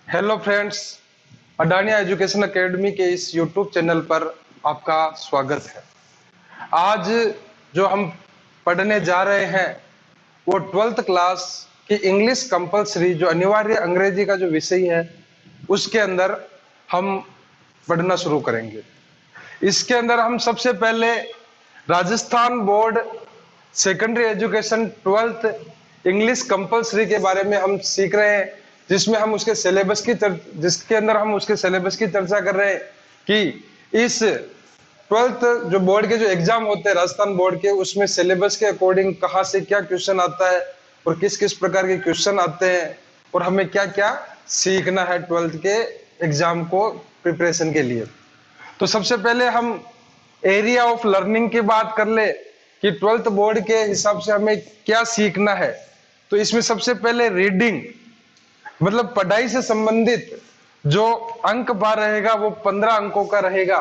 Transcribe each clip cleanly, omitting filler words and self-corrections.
Hello friends, अडानिया education academy के इस YouTube channel पर आपका स्वागत है। आज जो हम पढ़ने जा रहे हैं वो 12th क्लास की इंग्लिश कंपलसरी, जो अनिवार्य अंग्रेजी का जो विषय है उसके अंदर हम पढ़ना शुरू करेंगे। इसके अंदर हम सबसे पहले Rajasthan board secondary education 12th English compulsory के बारे में हम सीख रहे हैं, जिसमें हम उसके सिलेबस की जिसके अंदर हम उसके सिलेबस की चर्चा कर रहे हैं कि इस 12th जो बोर्ड के जो एग्जाम होते हैं राजस्थान बोर्ड के, उसमें सिलेबस के अकॉर्डिंग कहाँ से क्या क्वेश्चन आता है और किस किस प्रकार के क्वेश्चन आते हैं और हमें क्या क्या सीखना है 12th के एग्जाम को प्रिपरेशन के लिए। तो सबसे पहले हम एरिया ऑफ लर्निंग की बात कर ले कि 12th बोर्ड के हिसाब से हमें क्या सीखना है। तो इसमें सबसे पहले रीडिंग, मतलब पढ़ाई से संबंधित जो अंक बार रहेगा वो 15 अंकों का रहेगा।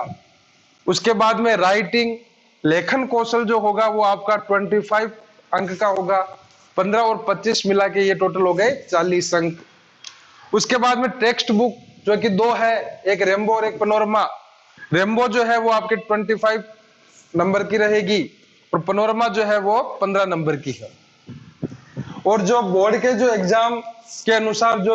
उसके बाद में राइटिंग, लेखन कौशल जो होगा वो आपका 25 अंक का होगा। 15 और 25 मिला के ये टोटल हो गए 40 अंक। उसके बाद में टेक्स्ट बुक जो कि दो है, एक रेम्बो और एक पनोरमा। रेम्बो जो है वो आपके 25 नंबर की रहेगी और पनोरमा जो है वो 15 नंबर की है। और जो बोर्ड के जो एग्जाम के अनुसार जो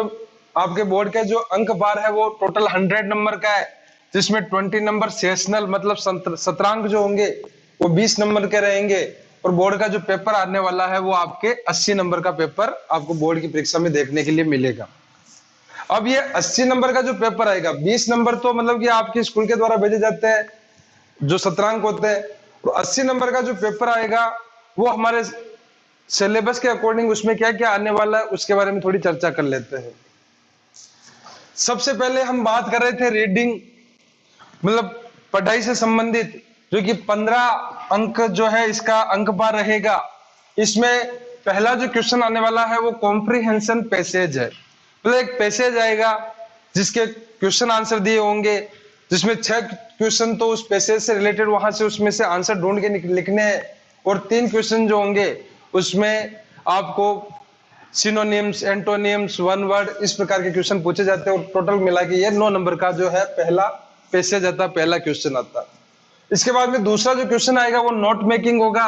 आपके बोर्ड के जो अंक बार है वो टोटल 100 नंबर का है, जिसमें 20 नंबर सेशनल मतलब सत्रांक जो होंगे वो 20 नंबर के रहेंगे। और बोर्ड का जो पेपर आने वाला है वो आपके 80 नंबर का पेपर आपको बोर्ड की परीक्षा में देखने के लिए मिलेगा। अब ये 80 नंबर का जो पेपर आएगा, 20 नंबर तो मतलब कि आपके स्कूल के द्वारा भेजे जाते हैं जो सत्रांक होते हैं, तो 80 नंबर का जो पेपर आएगा वो हमारे सिलेबस के अकॉर्डिंग उसमें क्या क्या आने वाला है उसके बारे में थोड़ी चर्चा कर लेते हैं। सबसे पहले हम बात कर रहे थे रीडिंग, मतलब पढ़ाई से संबंधित, जो कि 15 अंक जो है इसका अंक बार रहेगा। इसमें पहला जो क्वेश्चन आने वाला है वो कॉम्प्रिहेंशन पैसेज है। मतलब एक पैसेज आएगा जिसके क्वेश्चन आंसर दिए होंगे, जिसमें 6 क्वेश्चन तो उस पैसेज से रिलेटेड वहां से उसमें से आंसर ढूंढ के लिखने हैं और 3 क्वेश्चन जो होंगे उसमें आपको सिनोनिम्स, एंटोनिम्स, वन वर्ड, इस प्रकार के क्वेश्चन पूछे जाते हैं और टोटल मिला के ये 9 नंबर का जो है पहला पैसेज आता, पहला क्वेश्चन आता। इसके बाद में दूसरा जो क्वेश्चन आएगा वो नोट मेकिंग होगा।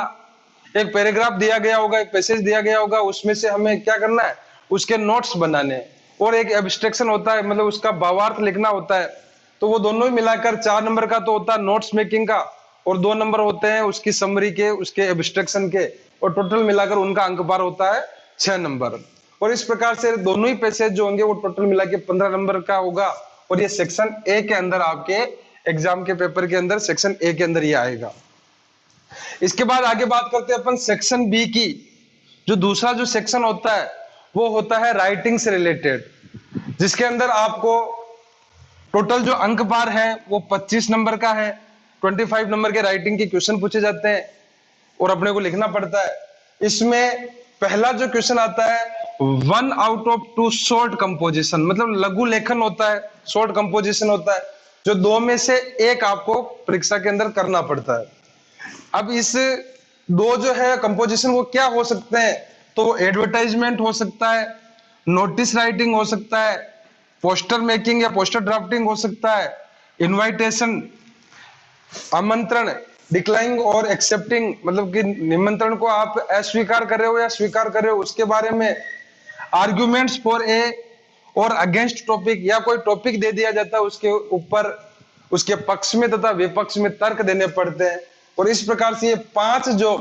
एक पैराग्राफ दिया गया होगा, एक पैसेज दिया गया होगा, उसमें से हमें क्या करना है, उसके नोट्स बनाने। और एक एब्स्ट्रैक्शन होता है, मतलब उसका भावार्थ लिखना होता है। तो वो दोनों ही मिलाकर 4 नंबर का तो होता है नोट्स मेकिंग का, और 2 नंबर होते हैं उसकी समरी के, उसके एब्स्ट्रैक्शन के, और टोटल मिलाकर उनका अंक बार होता है 6 नंबर। और इस प्रकार से दोनों ही पैसेज जो होंगे वो टोटल मिला के 15 नंबर का होगा। और ये सेक्शन ए के अंदर, आपके एग्जाम के पेपर के अंदर सेक्शन ए के अंदर ये आएगा। इसके बाद आगे बात करते हैं अपन सेक्शन बी की। जो दूसरा जो सेक्शन होता है वो होता है राइटिंग से रिलेटेड, जिसके अंदर आपको टोटल जो अंक बार है वो 25 नंबर का है। 25 नंबर के राइटिंग के क्वेश्चन पूछे जाते हैं और अपने को लिखना पड़ता है। इसमें पहला जो क्वेश्चन आता है 1 आउट ऑफ 2 शॉर्ट कंपोजिशन, मतलब लघु लेखन होता है, शॉर्ट कंपोजिशन होता है, जो 2 में से एक आपको परीक्षा के अंदर करना पड़ता है। अब इस 2 जो है कंपोजिशन वो क्या हो सकते हैं, तो एडवर्टाइजमेंट हो सकता है, नोटिस राइटिंग हो सकता है, पोस्टर मेकिंग या पोस्टर ड्राफ्टिंग हो सकता है, इनवाइटेशन, आमंत्रण, डिक्लाइनिंग और एक्सेप्टिंग, मतलब कि निमंत्रण को आप अस्वीकार कर रहे हो या स्वीकार कर रहे हो उसके बारे में, आर्ग्यूमेंट्स फॉर ए और अगेंस्ट टॉपिक, या कोई टॉपिक दे दिया जाता है उसके ऊपर उसके पक्ष में तथा विपक्ष में तर्क देने पड़ते हैं। और इस प्रकार से ये 5 जो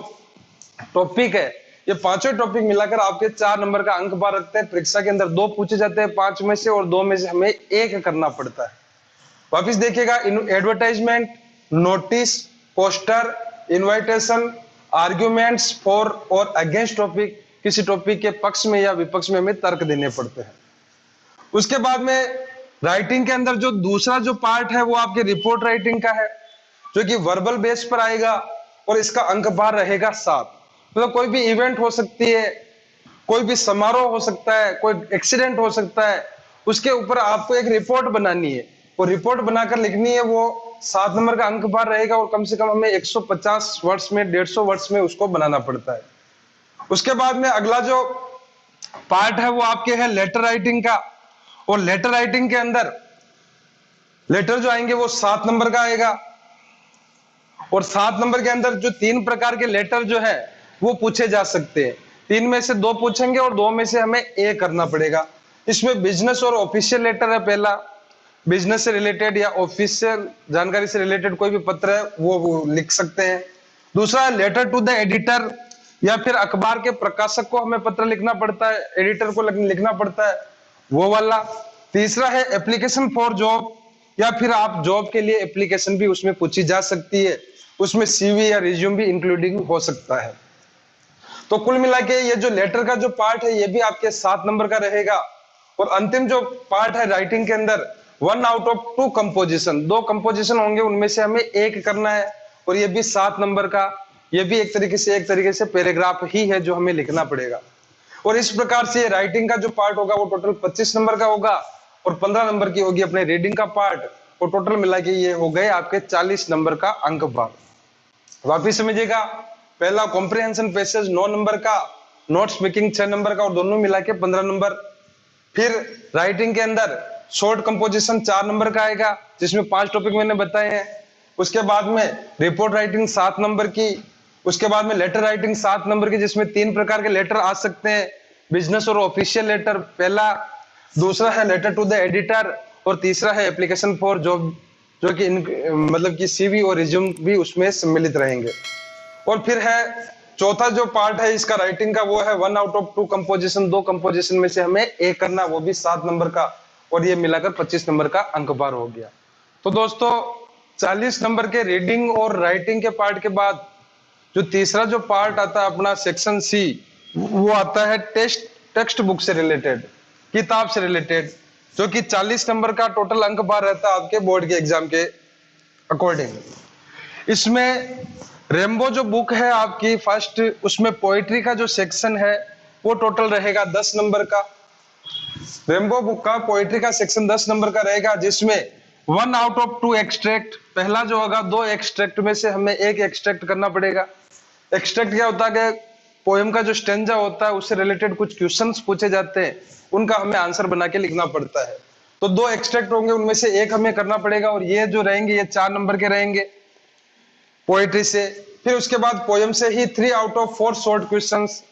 टॉपिक है, ये पांचों टॉपिक मिलाकर आपके 4 नंबर का अंक बार रखते हैं। परीक्षा के अंदर 2 पूछे जाते हैं 5 में से, और 2 में से हमें 1 करना पड़ता है। वापिस देखिएगा, advertisement, notice, poster, invitation, arguments for और अगेंस्ट टॉपिक, किसी टॉपिक के पक्ष में या विपक्ष में हमें तर्क देने पड़ते हैं। उसके बाद में राइटिंग के अंदर जो दूसरा जो पार्ट है वो आपके रिपोर्ट राइटिंग का है, जो कि वर्बल बेस पर आएगा और इसका अंक बार रहेगा 7। मतलब कोई भी इवेंट हो सकती है, कोई भी समारोह हो सकता है, कोई एक्सीडेंट हो सकता है, उसके ऊपर आपको एक रिपोर्ट बनानी है। वो रिपोर्ट बनाकर लिखनी है, वो 7 नंबर का अंक बार रहेगा और कम से कम हमें 150 वर्ड्स में, 150 वर्ड्स में उसको बनाना पड़ता है। उसके बाद में अगला जो पार्ट है वो आपके है लेटर राइटिंग का, और लेटर राइटिंग के अंदर लेटर जो आएंगे वो 7 नंबर का आएगा। और 7 नंबर के अंदर जो 3 प्रकार के लेटर जो है वो पूछे जा सकते हैं। 3 में से 2 पूछेंगे और 2 में से हमें ए करना पड़ेगा। इसमें बिजनेस और ऑफिशियल लेटर है। पहला बिजनेस से रिलेटेड या ऑफिशियल जानकारी से रिलेटेड कोई भी पत्र है वो लिख सकते हैं। दूसरा लेटर टू द एडिटर, या फिर अखबार के प्रकाशक को हमें पत्र लिखना पड़ता है, एडिटर को लिखना पड़ता है, वो वाला। तीसरा है एप्लीकेशन फॉर जॉब, या फिर आप जॉब के लिए एप्लीकेशन भी उसमें पूछी जा सकती है, उसमें सीवी या रिज्यूम भी इंक्लूडिंग हो सकता है। तो कुल मिला के ये जो लेटर का जो पार्ट है ये भी आपके 7 नंबर का रहेगा। और अंतिम जो पार्ट है राइटिंग के अंदर 1 आउट ऑफ 2 कंपोजिशन, 2 कंपोजिशन होंगे, उनमें से हमें एक करना है और ये भी 7 नंबर का। ये भी एक तरीके से पैराग्राफ ही है जो हमें लिखना पड़ेगा। और इस प्रकार से राइटिंग का जो पार्ट होगा वो टोटल 25 नंबर का होगा और 15 नंबर की होगी अपने रीडिंग का पार्ट। और टोटल मिला के ये हो गए आपके 40 नंबर का अंक भाग। वापिस समझिएगा, पहला कॉम्प्रिहेंशन पैसेज 9 नंबर का, नोट स्पीकिंग 6 नंबर का और दोनों मिला के 15 नंबर। फिर राइटिंग के अंदर शॉर्ट कंपोजिशन 4 नंबर का आएगा जिसमें 5 टॉपिक मैंने बताए हैं। उसके बाद में रिपोर्ट राइटिंग 7 नंबर की। उसके बाद में लेटर राइटिंग 7 नंबर की जिसमें 3 प्रकार के लेटर आ सकते हैं, बिजनेस और ऑफिशियल लेटर पहला, दूसरा है लेटर टू द एडिटर और तीसरा है एप्लीकेशन फॉर जॉब, जो कि मतलब कि सीवी और रिज्यूम भी उसमें सम्मिलित रहेंगे। और फिर है चौथा जो पार्ट है इसका राइटिंग का वो है 1 आउट ऑफ 2 कंपोजिशन, 2 कंपोजिशन में से हमें एक करना, वो भी 7 नंबर का, और ये मिलाकर 25 नंबर का अंक भार हो गया। तो दोस्तों 40 नंबर के रीडिंग और राइटिंग के पार्ट के बाद जो तीसरा जो पार्ट आता है अपना सेक्शन सी, वो आता है टेक्स्ट बुक से रिलेटेड, किताब से रिलेटेड, जो कि 40 नंबर का टोटल अंक भार रहता है आपके बोर्ड के एग्जाम के अकॉर्डिंग। इसमें रेम्बो जो बुक है आपकी फर्स्ट, उसमें पोएट्री का जो सेक्शन है वो टोटल रहेगा 10 नंबर का। रेम्बो बुक का पोएट्री का सेक्शन 10 नंबर का रहेगा जिसमें 1 आउट ऑफ 2 एक्सट्रैक्ट, पहला जो होगा 2 एक्सट्रैक्ट में से हमें एक एक्सट्रैक्ट करना पड़ेगा। एक्सट्रैक्ट क्या होता है कि पोएम का जो स्टेंजा होता है उससे रिलेटेड कुछ क्वेश्चंस पूछे जाते हैं, उनका हमें आंसर बना के लिखना पड़ता है। तो 2 एक्सट्रैक्ट होंगे, उनमें से एक हमें करना पड़ेगा और ये जो रहेंगे ये 4 नंबर के रहेंगे पोएट्री से। फिर उसके बाद पोएम से ही 3 आउट ऑफ 4 शॉर्ट क्वेश्चंस,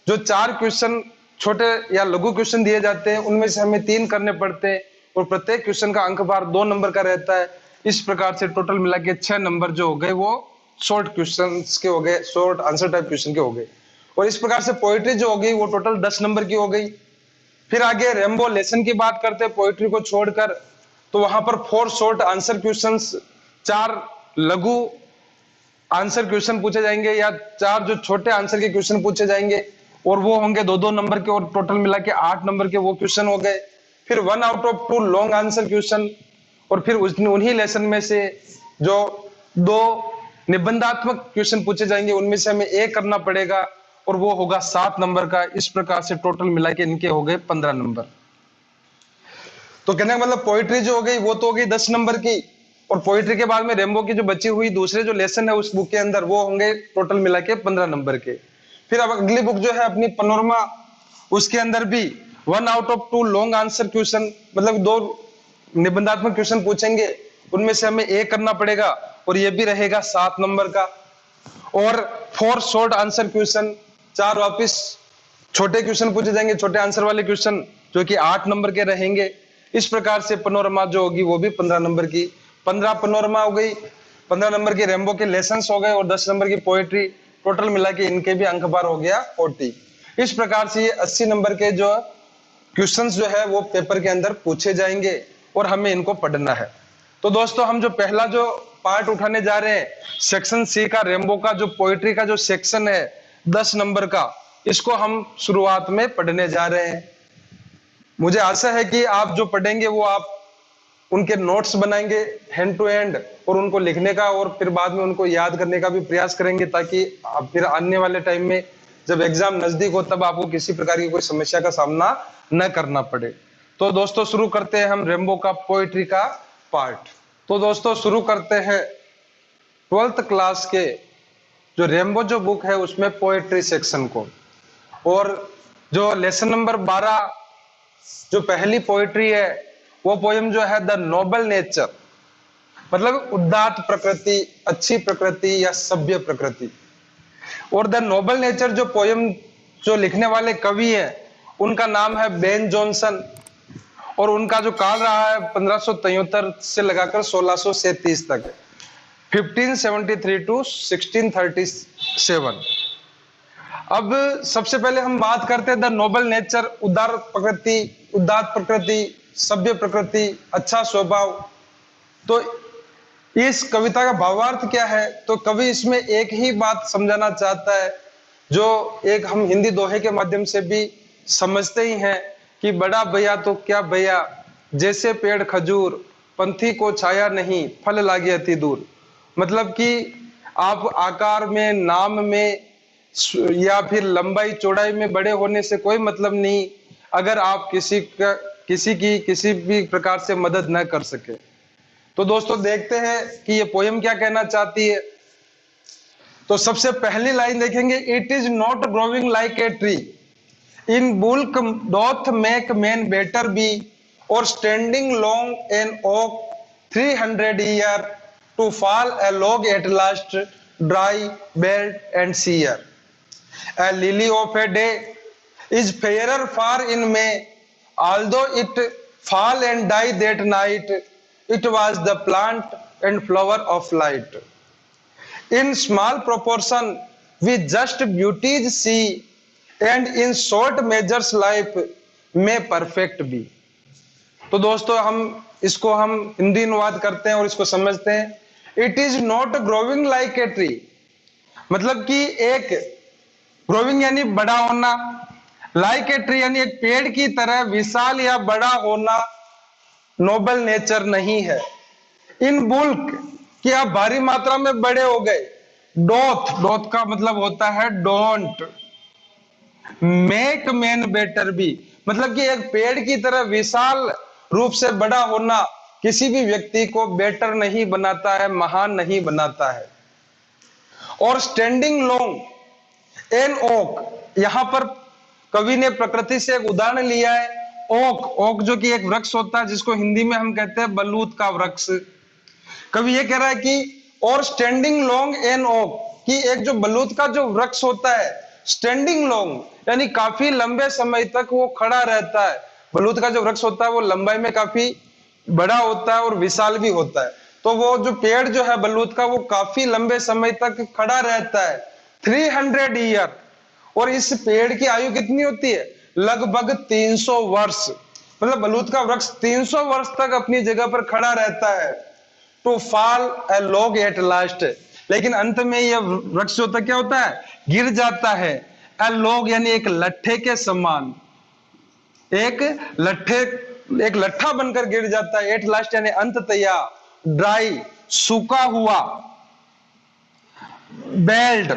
जो 4 क्वेश्चन छोटे या लघु क्वेश्चन दिए जाते हैं उनमें से हमें 3 करने पड़ते हैं और प्रत्येक क्वेश्चन का अंक भार 2 नंबर का रहता है। इस प्रकार से टोटल मिला के 6 नंबर जो हो गए वो शॉर्ट क्वेश्चंस के हो गए, शॉर्ट आंसर टाइप क्वेश्चन के हो गए। और इस प्रकार से पोएट्री जो हो गई वो टोटल 10 नंबर की हो गई। फिर आगे रेम्बो लेसन की बात करते हैं पोएट्री को छोड़कर, तो वहां पर 4 शॉर्ट आंसर क्वेश्चंस, 4 लघु आंसर क्वेश्चन पूछे जाएंगे या 4 जो छोटे आंसर के क्वेश्चन पूछे जाएंगे और वो होंगे 2-2 नंबर के और टोटल मिला के 8 नंबर के वो क्वेश्चन हो गए। फिर 1 out of 2 long answer question और फिर उन्हीं लेसन में से जो 2 निबंधात्मक क्वेश्चन पूछे जाएंगे उनमें से हमें एक करना पड़ेगा और वो होगा 7 नंबर का। इस प्रकार से टोटल मिला के इनके हो गए 15 नंबर। तो कहने का मतलब पोएट्री जो हो गई वो तो हो गई 10 नंबर की, और पोएट्री के बाद में रेम्बो की जो बची हुई दूसरे जो लेसन है उस बुक के अंदर वो होंगे टोटल मिला के 15 नंबर के। फिर अब अगली बुक जो है अपनी पनोरमा, उसके अंदर भी 1 out of 2 long answer question, मतलब 2 निबंधात्मक क्वेश्चन पूछेंगे, उनमें से हमें एक करना पड़ेगा और ये भी रहेगा 7 नंबर का। और 4 शॉर्ट आंसर क्वेश्चन, 4 वापिस छोटे क्वेश्चन पूछे जाएंगे, छोटे आंसर वाले क्वेश्चन जो कि 8 नंबर के रहेंगे। इस प्रकार से पनोरमा जो होगी वो भी 15 नंबर की। 15 पनोरमा हो गई, 15 नंबर के रेम्बो के लेसन्स हो गए और 10 नंबर की पोएट्री, टोटल मिला के इनके भी अंक भार हो गया 40। इस प्रकार से ये 80 नंबर के जो क्वेश्चंस जो है वो पेपर के अंदर पूछे जाएंगे और हमें इनको पढ़ना है। तो दोस्तों हम जो पहला जो पार्ट उठाने जा रहे हैं सेक्शन सी का, रेम्बो का जो पोएट्री का जो सेक्शन है 10 नंबर का, इसको हम शुरुआत में पढ़ने जा रहे हैं। मुझे आशा है कि आप जो पढ़ेंगे वो आप उनके नोट्स बनाएंगे हैंड टू हैंड और उनको लिखने का और फिर बाद में उनको याद करने का भी प्रयास करेंगे, ताकि आप फिर आने वाले टाइम में जब एग्जाम नजदीक हो तब आपको किसी प्रकार की कोई समस्या का सामना न करना पड़े। तो दोस्तों शुरू करते हैं हम रेम्बो का पोएट्री का पार्ट। तो दोस्तों शुरू करते हैं 12th क्लास के जो रेम्बो जो बुक है उसमें पोएट्री सेक्शन को, और जो लेसन नंबर 12 जो पहली पोइट्री है वो पोयम जो है द नोबल नेचर, मतलब उदात्त प्रकृति, अच्छी प्रकृति या सभ्य प्रकृति। और द नोबल नेचर जो पोयम जो लिखने वाले कवि है उनका नाम है बेन जॉनसन, और उनका जो काल रहा है 1573 से लगाकर 1637 तक, 1573 टू 1637। अब सबसे पहले हम बात करते हैं द नोबल नेचर, उदार प्रकृति, उदात्त प्रकृति, सभ्य प्रकृति, अच्छा स्वभाव। तो इस कविता का भावार्थ क्या है? तो कवि इसमें एक ही बात समझाना चाहता है जो एक हम हिंदी दोहे के माध्यम से भी समझते ही हैं कि बड़ा भैया तो क्या भैया, जैसे पेड़ खजूर, पंथी को छाया नहीं, फल लागे अति दूर। मतलब कि आप आकार में, नाम में या फिर लंबाई चौड़ाई में बड़े होने से कोई मतलब नहीं अगर आप किसी की किसी भी प्रकार से मदद न कर सके। तो दोस्तों देखते हैं कि ये पोयम क्या कहना चाहती है। तो सबसे पहली लाइन देखेंगे, it is not growing like a tree in bulk doth make man better be, और standing long an oak 300 year to fall a log at last dry bald and sere. A lily of a day is fairer far in May, although it fall and die that night. It was the plant and flower of light. In small proportion, we just beauties see, and in short measures life may perfect be. तो दोस्तों इसको हम हिंदी अनुवाद करते हैं और इसको समझते हैं। It is not growing like a tree, मतलब कि एक ग्रोविंग यानी बड़ा होना, लाइक ए ट्री यानी एक पेड़ की तरह विशाल या बड़ा होना नोबल नेचर नहीं है। इन बुल्क कि आप भारी मात्रा में बड़े हो गए। डोथ, डोथ का मतलब होता है don't. Make man better B, मतलब कि एक पेड़ की तरह विशाल रूप से बड़ा होना किसी भी व्यक्ति को बेटर नहीं बनाता है, महान नहीं बनाता है। और स्टैंडिंग लॉन्ग एन ओक, यहां पर कवि ने प्रकृति से एक उदाहरण लिया है। ओक, ओक जो कि एक वृक्ष होता है जिसको हिंदी में हम कहते हैं बलूत का वृक्ष। कवि ये कह रहा है कि और स्टैंडिंग लॉन्ग एन ओक, कि एक जो बलूत का जो वृक्ष होता है, स्टैंडिंग लॉन्ग यानी काफी लंबे समय तक वो खड़ा रहता है। बलूत का जो वृक्ष होता है वो लंबाई में काफी बड़ा होता है और विशाल भी होता है। तो वो जो पेड़ जो है बलूत का वो काफी लंबे समय तक खड़ा रहता है, 300 ईयर। और इस पेड़ की आयु कितनी होती है? लगभग 300 वर्ष। मतलब बलूत का वृक्ष 300 वर्ष तक अपनी जगह पर खड़ा रहता है। To fall a log at last, लेकिन अंत में यह वृक्ष होता क्या होता है? गिर जाता है। ए लॉग यानी एक लट्ठे के समान, एक लट्ठा बनकर गिर जाता है। एट लास्ट यानी अंततया। ड्राई सूखा हुआ, बेल्ट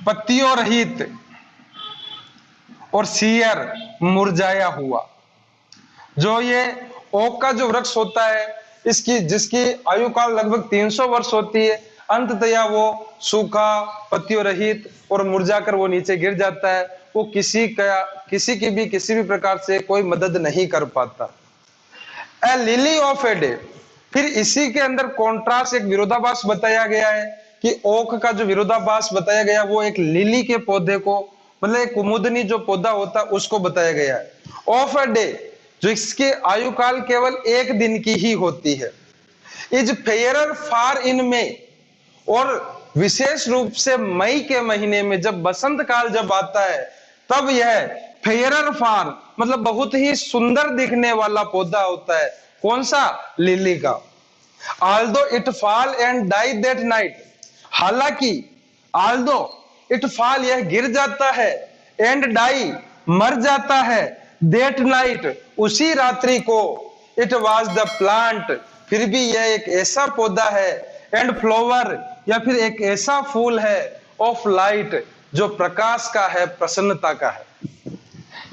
पत्तियों रहित, और सीयर मुरझाया हुआ। जो ये ओक का जो वृक्ष होता है जिसकी आयु काल लगभग 300 वर्ष होती है, अंततया वो सूखा, पत्तियों रहित और मुरझाकर वो नीचे गिर जाता है। वो किसी भी प्रकार से कोई मदद नहीं कर पाता। ए लिली ऑफ ए डे, फिर इसी के अंदर कॉन्ट्रास्ट, एक विरोधाभास बताया गया है कि ओक का जो विरोधाभास बताया गया वो एक लिली के पौधे को, मतलब एक कुमुदनी जो पौधा होता है उसको बताया गया है। ऑफ अ डे, जो इसके आयु काल केवल एक दिन की ही होती है। इज फेयरर फार इन में, और विशेष रूप से मई के महीने में जब बसंत काल जब आता है तब यह फेयरर फार मतलब बहुत ही सुंदर दिखने वाला पौधा होता है। कौन सा? लिली का। Although it fall and die that night, हालांकि ऑल्दो इट फॉल यह गिर जाता है, एंड डाई मर जाता है, दैट नाइट उसी रात्रि को, इट वाज द प्लांट फिर भी यह एक ऐसा पौधा है, एंड फ्लावर या फिर एक ऐसा फूल है, ऑफ लाइट जो प्रकाश का है, प्रसन्नता का है।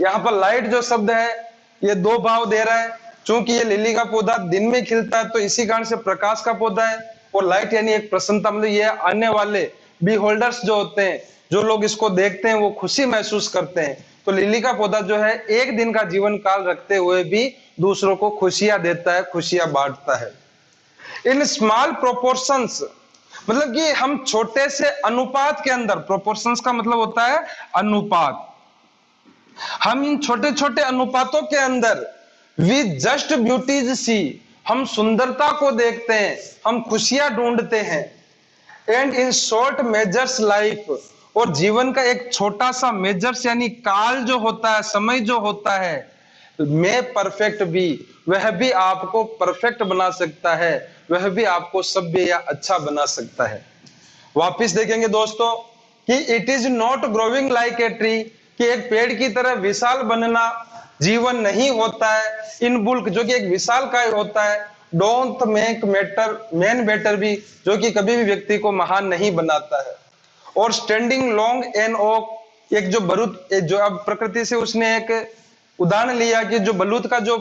यहाँ पर लाइट जो शब्द है ये दो भाव दे रहा है। चूंकि ये लिली का पौधा दिन में खिलता है तो इसी कारण से प्रकाश का पौधा है, और लाइट यानी एक प्रसन्नता, मतलब ये आने वाले बी होल्डर्स जो होते हैं, जो लोग इसको देखते हैं वो खुशी महसूस करते हैं। तो लिली का पौधा जो है एक दिन का जीवन काल रखते हुए भी दूसरों को खुशियां देता है, खुशियां बांटता है। इन स्मॉल प्रोपोर्शंस, मतलब कि हम छोटे से अनुपात के अंदर, प्रोपोर्शंस का मतलब होता है अनुपात, हम इन छोटे छोटे अनुपातों के अंदर वी जस्ट ब्यूटीज सी, हम सुंदरता को देखते हैं, हम खुशियां ढूंढते हैं। And in short measures life, और जीवन का एक छोटा सा मेजर्स यानी काल जो होता है, समय जो होता है, मैं परफेक्ट भी, वह भी आपको परफेक्ट बना सकता है, वह भी आपको सभ्य या अच्छा बना सकता है। वापिस देखेंगे दोस्तों कि it is not growing like a tree, कि एक पेड़ की तरह विशाल बनना जीवन नहीं होता है। इन बुल्क, जो कि एक विशाल काय होता है। Don't make matter man better भी, जो कि कभी भी व्यक्ति को महान नहीं बनाता है। और स्टैंडिंग लॉन्ग एन ओक, एक जो बरूद, जो अब प्रकृति से उसने एक उदाहरण लिया कि जो बलूत का जो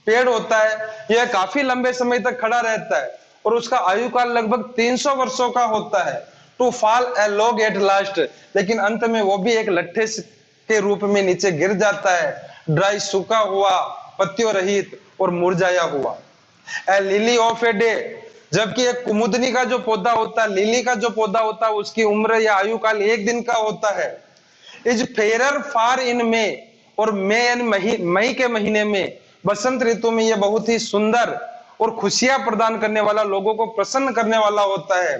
पेड़ होता है यह काफी लंबे समय तक खड़ा रहता है और उसका आयु काल लगभग 300 वर्षों का होता है। To fall a log at last, लेकिन अंत में वो भी एक लट्ठे के रूप में नीचे गिर जाता है, ड्राई, सूखा हुआ, पत्तियों रहित और मुरझाया हुआ। ए लिली ऑफ ए डे, जबकि एक कुमुदनी का जो पौधा होता है, लिली का जो पौधा होता है, उसकी उम्र या आयु काल एक दिन का होता है। इज फेयर फार इन मे, और मई के महीने में, बसंत ऋतु में, यह बहुत ही सुंदर और खुशियां प्रदान करने वाला, लोगों को प्रसन्न करने वाला होता है।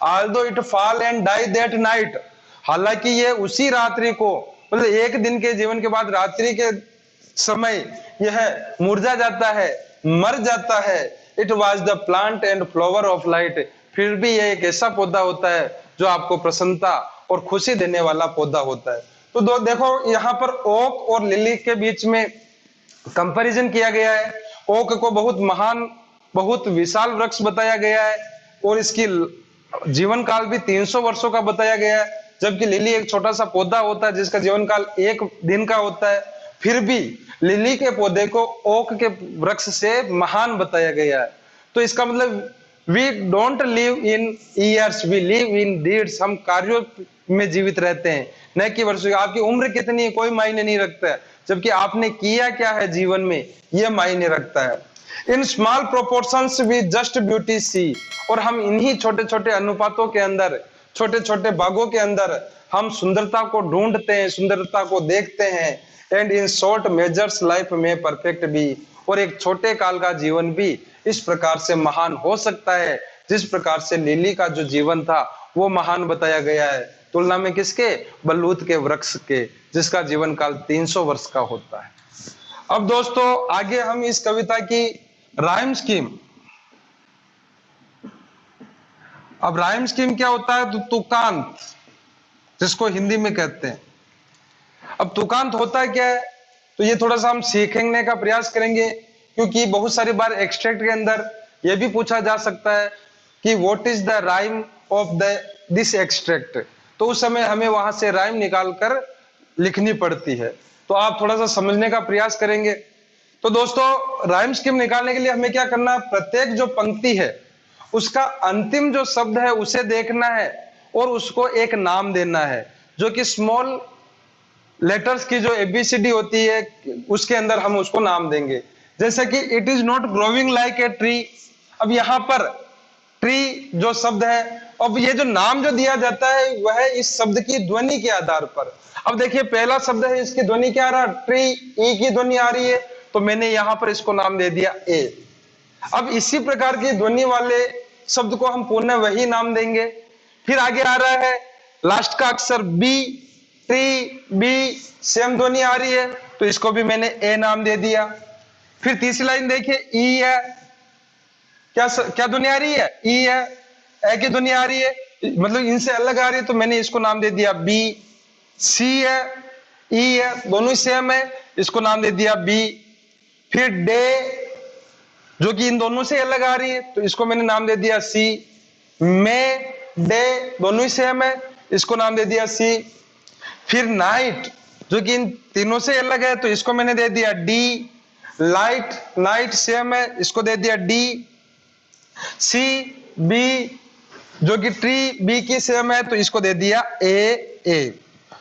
Although it fall and die that night, हालांकि ये उसी रात्रि को, मतलब एक दिन के जीवन के बाद रात्रि के समय यह मुरझा जाता है, मर जाता है। It was the plant and flower of light, फिर भी यह एक ऐसा पौधा होता है जो आपको प्रसन्नता और खुशी देने वाला पौधा होता है। तो देखो यहाँ पर ओक और लिली के बीच में कंपैरिजन किया गया है। ओक को बहुत महान, बहुत विशाल वृक्ष बताया गया है और इसकी जीवन काल भी 300 वर्षों का बताया गया है, जबकि लिली एक छोटा सा पौधा होता है जिसका जीवन काल एक दिन का होता है। फिर भी लिली के पौधे को ओक के वृक्ष से महान बताया गया है। तो इसका मतलब we don't live in years, we live in deeds, हम कार्यों में जीवित रहते हैं, न कि वर्षों। आपकी उम्र कितनी है कोई मायने नहीं रखता है, जबकि आपने किया क्या है जीवन में यह मायने रखता है। In small proportions we just beauty see, और हम इन्हीं छोटे छोटे अनुपातों के अंदर, छोटे छोटे भागों के अंदर हम सुंदरता को ढूंढते हैं, सुंदरता को देखते हैं। And in short measures life में परफेक्ट भी, और एक छोटे काल का जीवन भी इस प्रकार से महान हो सकता है जिस प्रकार से लिली का जो जीवन था वो महान बताया गया है, तुलना में किसके? बलूत के वृक्ष के, जिसका जीवन काल 300 वर्ष का होता है। अब दोस्तों आगे हम इस कविता की राइम स्कीम, अब राइम स्कीम क्या होता है? तो तुकांत, जिसको हिंदी में कहते हैं। अब तुकांत होता क्या है, तो ये थोड़ा सा हम सीखने का प्रयास करेंगे, क्योंकि बहुत सारी बार एक्सट्रैक्ट के अंदर यह भी पूछा जा सकता है कि what is the rhyme of this extract, तो उस समय हमें वहां से राइम निकालकर लिखनी पड़ती है। तो आप थोड़ा सा समझने का प्रयास करेंगे। तो दोस्तों राइम स्कीम निकालने के लिए हमें क्या करना है? प्रत्येक जो पंक्ति है उसका अंतिम जो शब्द है उसे देखना है और उसको एक नाम देना है, जो कि स्मॉल लेटर्स की जो एबीसीडी होती है उसके अंदर हम उसको नाम देंगे। जैसे कि it is not growing like a tree, अब यहां पर ट्री जो शब्द है, अब ये जो नाम जो दिया जाता है वह इस शब्द की ध्वनि के आधार पर। अब देखिए पहला शब्द है, इसकी ध्वनि क्या आ रहा? ट्री, ई की ध्वनि आ रही है, तो मैंने यहां पर इसको नाम दे दिया ए। अब इसी प्रकार की ध्वनि वाले शब्द को हम पुनः वही नाम देंगे। फिर आगे आ रहा है लास्ट का अक्षर बी, टी, बी, सेम ध्वनि आ रही है, तो इसको भी मैंने ए नाम दे दिया। फिर तीसरी लाइन देखिए ई है, क्या ध्वनि आ रही है? ई है, ए की ध्वनि आ रही है, मतलब इनसे अलग आ रही है, तो मैंने इसको नाम दे दिया बी। सी है, ई है, दोनों ही सेम है, इसको नाम दे दिया बी। फिर डे, जो कि इन दोनों से अलग आ रही है, तो इसको मैंने नाम दे दिया सी। मे, डे, दोनों ही सेम है, इसको नाम दे दिया सी। फिर नाइट, जो कि इन तीनों से अलग है, तो इसको मैंने दे दिया डी। लाइट, नाइट सेम है, इसको दे दिया डी। सी, बी, जो कि ट्री बी की सेम है, तो इसको दे दिया ए। ए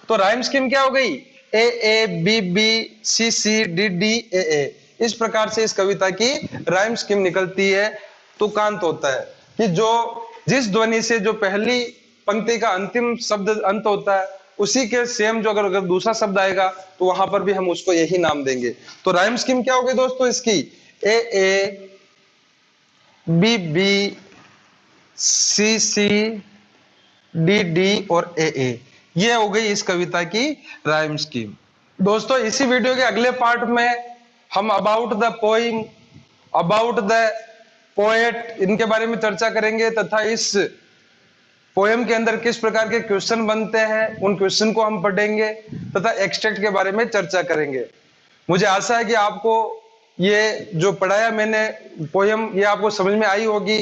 तो राइम स्कीम क्या हो गई? A A B B C C D D A A. इस प्रकार से इस कविता की राइम स्कीम निकलती है। तुकांत होता है कि जो जिस ध्वनि से जो पहली पंक्ति का अंतिम शब्द अंत होता है उसी के सेम जो अगर दूसरा शब्द आएगा तो वहां पर भी हम उसको यही नाम देंगे। तो राइम स्कीम क्या होगी दोस्तों इसकी, A A B B C C D D और ए ए। ये हो गई इस कविता की राइम स्कीम। दोस्तों इसी वीडियो के अगले पार्ट में हम about the poem, about the poet इनके बारे में चर्चा करेंगे तथा इस पोएम के अंदर किस प्रकार के क्वेश्चन बनते हैं उन क्वेश्चन को हम पढ़ेंगे तथा एक्सट्रैक्ट के बारे में चर्चा करेंगे। मुझे आशा है कि आपको ये जो पढ़ाया मैंने पोएम ये आपको समझ में आई होगी,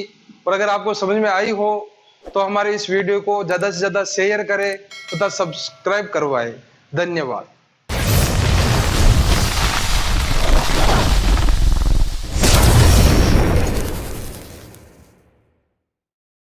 और अगर आपको समझ में आई हो तो हमारे इस वीडियो को ज्यादा से ज्यादा शेयर करें तथा सब्सक्राइब करवाएं। धन्यवाद।